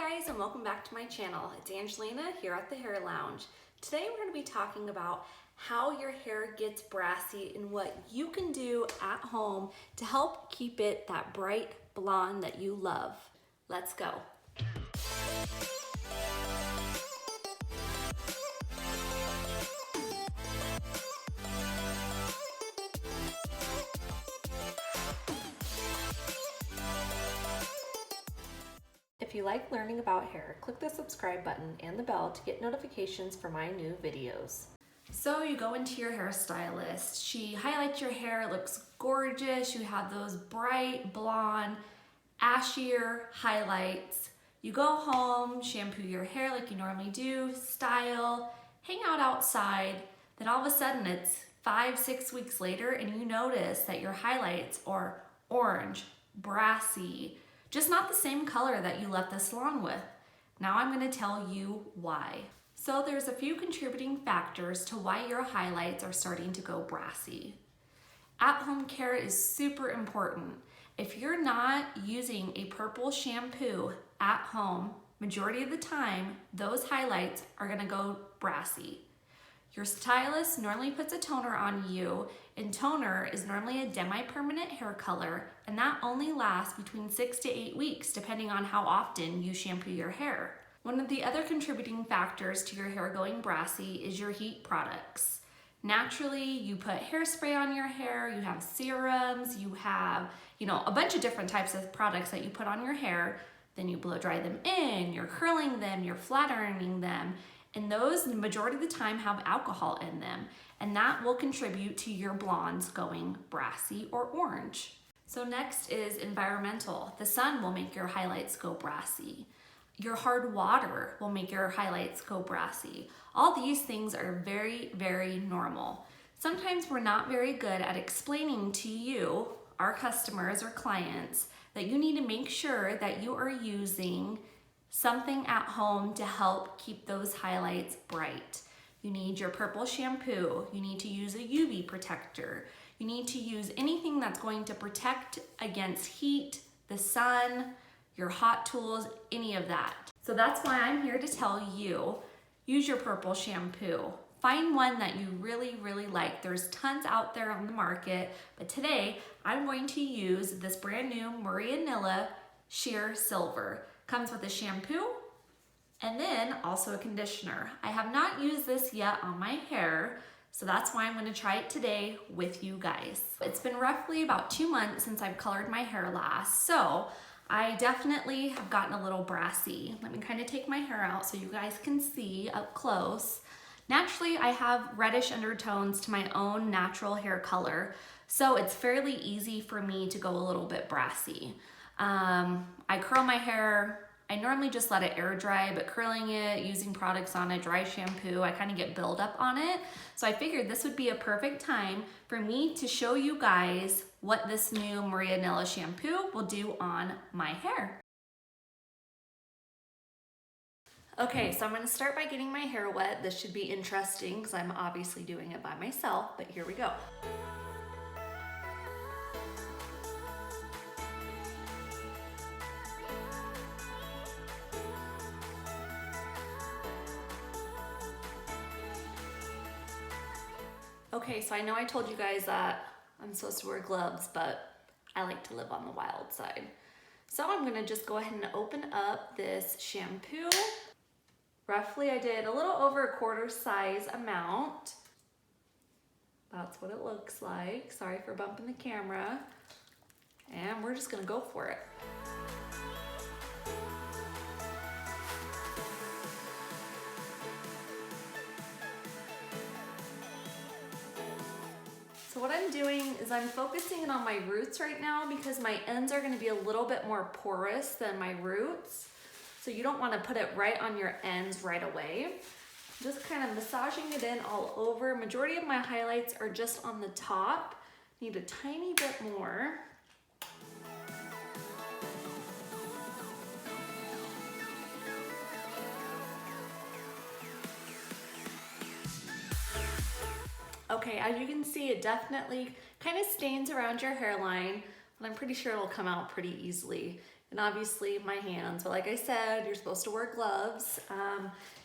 guys, and welcome back to my channel. It's Angelina here at the Hair Lounge. Today we're going to be talking about how your hair gets brassy and what you can do at home to help keep it that bright blonde that you love. Let's go. If you like learning about hair, click the subscribe button and the bell to get notifications for my new videos. So you go into your hairstylist, she highlights your hair, it looks gorgeous, you have those bright blonde, ashier highlights. You go home, shampoo your hair like you normally do, style, hang out outside, then all of a sudden it's 5-6 weeks later and you notice that your highlights are orange, brassy, just not the same color that you left the salon with. Now I'm going to tell you why. So there's a few contributing factors to why your highlights are starting to go brassy. At-home care is super important. If you're not using a purple shampoo at home, majority of the time, those highlights are going to go brassy. Your stylist normally puts a toner on you, and toner is normally a demi-permanent hair color, and that only lasts between 6 to 8 weeks depending on how often you shampoo your hair. One of the other contributing factors to your hair going brassy is your heat products. Naturally, you put hairspray on your hair, you have serums, you have, a bunch of different types of products that you put on your hair, then you blow dry them in, you're curling them, you're flat ironing them, and those, the majority of the time, have alcohol in them, and that will contribute to your blondes going brassy or orange. So next is environmental. The sun will make your highlights go brassy. Your hard water will make your highlights go brassy. All these things are very, very normal. Sometimes we're not very good at explaining to you, our customers or clients, that you need to make sure that you are using something at home to help keep those highlights bright. You need your purple shampoo. You need to use a UV protector. You need to use anything that's going to protect against heat, the sun, your hot tools, any of that. So that's why I'm here to tell you, use your purple shampoo. Find one that you really, really like. There's tons out there on the market, but today I'm going to use this brand new Marianella Sheer Silver. Comes with a shampoo and then also a conditioner. I have not used this yet on my hair, so that's why I'm going to try it today with you guys. It's been roughly about 2 months since I've colored my hair last, so I definitely have gotten a little brassy. Let me kind of take my hair out so you guys can see up close. Naturally, I have reddish undertones to my own natural hair color, so it's fairly easy for me to go a little bit brassy. I curl my hair. I normally just let it air dry, but curling it, using products on a dry shampoo, I kind of get buildup on it. So I figured this would be a perfect time for me to show you guys what this new Marianella shampoo will do on my hair. Okay, so I'm going to start by getting my hair wet. This should be interesting because I'm obviously doing it by myself, but here we go. Okay, so I know I told you guys that I'm supposed to wear gloves, but I like to live on the wild side. So I'm gonna just go ahead and open up this shampoo. Roughly, I did a little over a quarter size amount. That's what it looks like. Sorry for bumping the camera. And we're just gonna go for it. So what I'm doing is I'm focusing in on my roots right now because my ends are going to be a little bit more porous than my roots. So you don't want to put it right on your ends right away. Just kind of massaging it in all over. Majority of my highlights are just on the top. Need a tiny bit more. Okay, as you can see, it definitely kind of stains around your hairline, but I'm pretty sure it'll come out pretty easily. and obviously my hands. But like I said, you're supposed to wear gloves.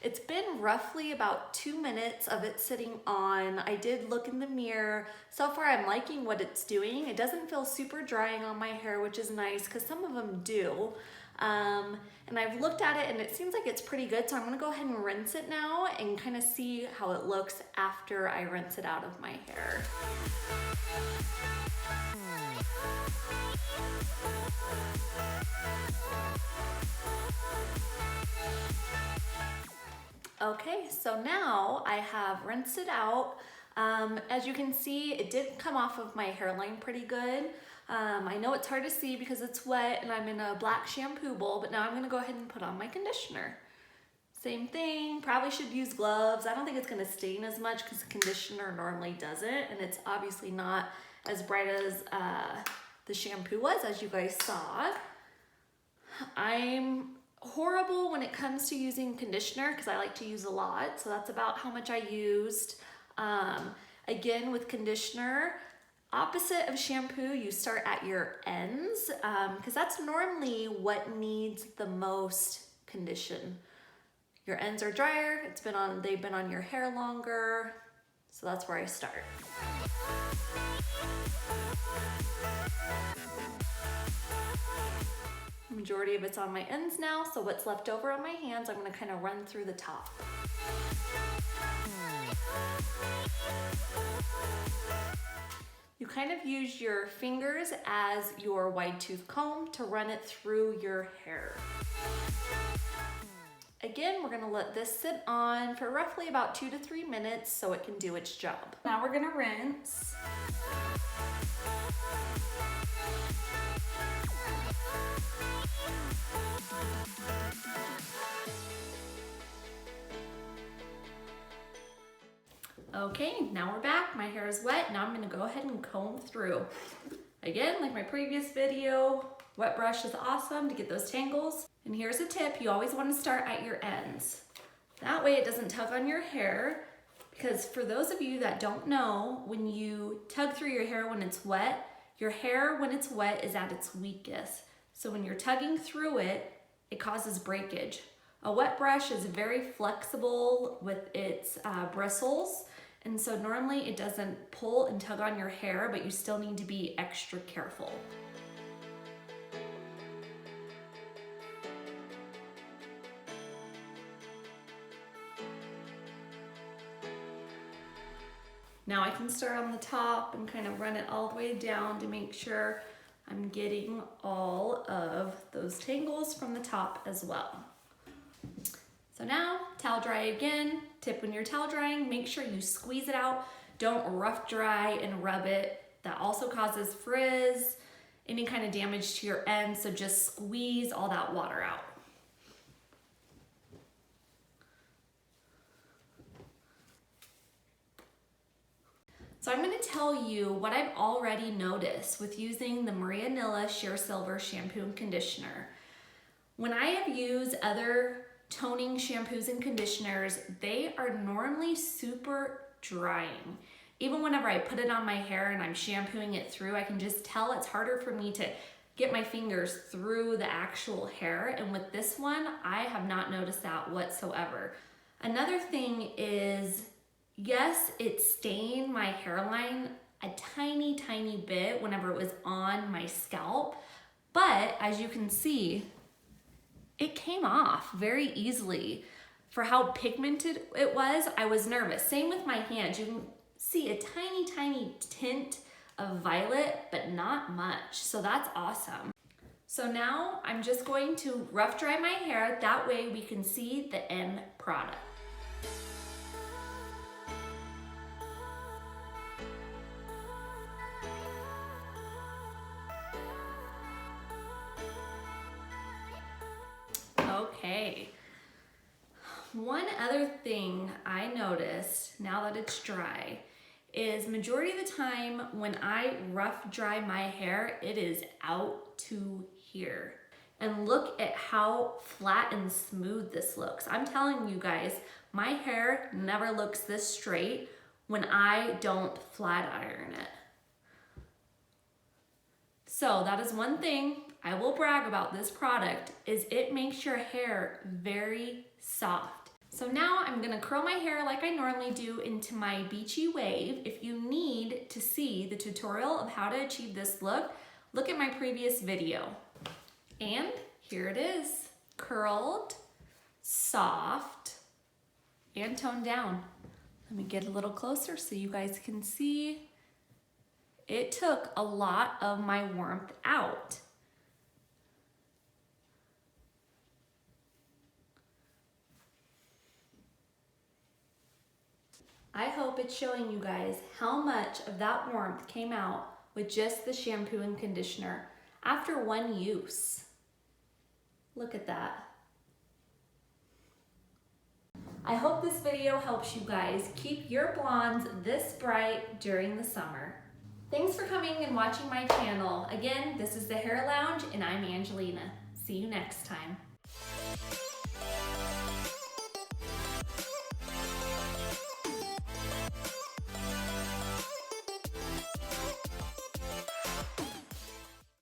It's been roughly about 2 minutes of it sitting on. I did look in the mirror. So far I'm liking what it's doing. It doesn't feel super drying on my hair, which is nice because some of them do. And I've looked at it and it seems like it's pretty good. So I'm gonna go ahead and rinse it now and kind of see how it looks after I rinse it out of my hair. Okay, so now I have rinsed it out. As you can see, it did come off of my hairline pretty good. I know it's hard to see because it's wet and I'm in a black shampoo bowl, but now I'm gonna go ahead and put on my conditioner. Same thing, probably should use gloves. I don't think it's gonna stain as much because the conditioner normally doesn't, and it's obviously not as bright as the shampoo was, as you guys saw. I'm horrible when it comes to using conditioner because I like to use a lot, so that's about how much I used. Again, with conditioner, opposite of shampoo, you start at your ends because that's normally what needs the most condition. Your ends are drier, they've been on your hair longer, so that's where I start. The majority of it's on my ends now, so what's left over on my hands, I'm gonna kind of run through the top. You kind of use your fingers as your wide tooth comb to run it through your hair. Again, we're gonna let this sit on for roughly about 2 to 3 minutes so it can do its job. Now we're gonna rinse. Okay, now we're back. My hair is wet. Now I'm gonna go ahead and comb through. Again, like my previous video, wet brush is awesome to get those tangles. And here's a tip, you always wanna start at your ends. That way it doesn't tug on your hair, because for those of you that don't know, when you tug through your hair when it's wet, your hair when it's wet is at its weakest. So when you're tugging through it, it causes breakage. A wet brush is very flexible with its bristles, and so normally it doesn't pull and tug on your hair, but you still need to be extra careful. Now I can start on the top and kind of run it all the way down to make sure I'm getting all of those tangles from the top as well. So now, towel dry again. Tip when you're towel drying, make sure you squeeze it out. Don't rough dry and rub it. That also causes frizz, any kind of damage to your ends, so just squeeze all that water out. So I'm gonna tell you what I've already noticed with using the Maria Nilla Sheer Silver shampoo and conditioner. When I have used other toning shampoos and conditioners, they are normally super drying. Even whenever I put it on my hair and I'm shampooing it through, I can just tell it's harder for me to get my fingers through the actual hair. And with this one, I have not noticed that whatsoever. Another thing is, yes, it stained my hairline a tiny, tiny bit whenever it was on my scalp, but as you can see, it came off very easily. For how pigmented it was, I was nervous. Same with my hands. You can see a tiny, tiny tint of violet, but not much. So that's awesome. So now I'm just going to rough dry my hair. That way we can see the end product. Okay, one other thing I noticed now that it's dry is majority of the time when I rough dry my hair, it is out to here. And look at how flat and smooth this looks. I'm telling you guys, my hair never looks this straight when I don't flat iron it. So that is one thing I will brag about this product is it makes your hair very soft. So now I'm gonna curl my hair like I normally do into my beachy wave. If you need to see the tutorial of how to achieve this look, look at my previous video. And here it is, curled, soft, and toned down. Let me get a little closer so you guys can see. It took a lot of my warmth out. I hope it's showing you guys how much of that warmth came out with just the shampoo and conditioner after one use. Look at that. I hope this video helps you guys keep your blondes this bright during the summer. Thanks for coming and watching my channel. Again, this is the Hair Lounge and I'm Angelina. See you next time.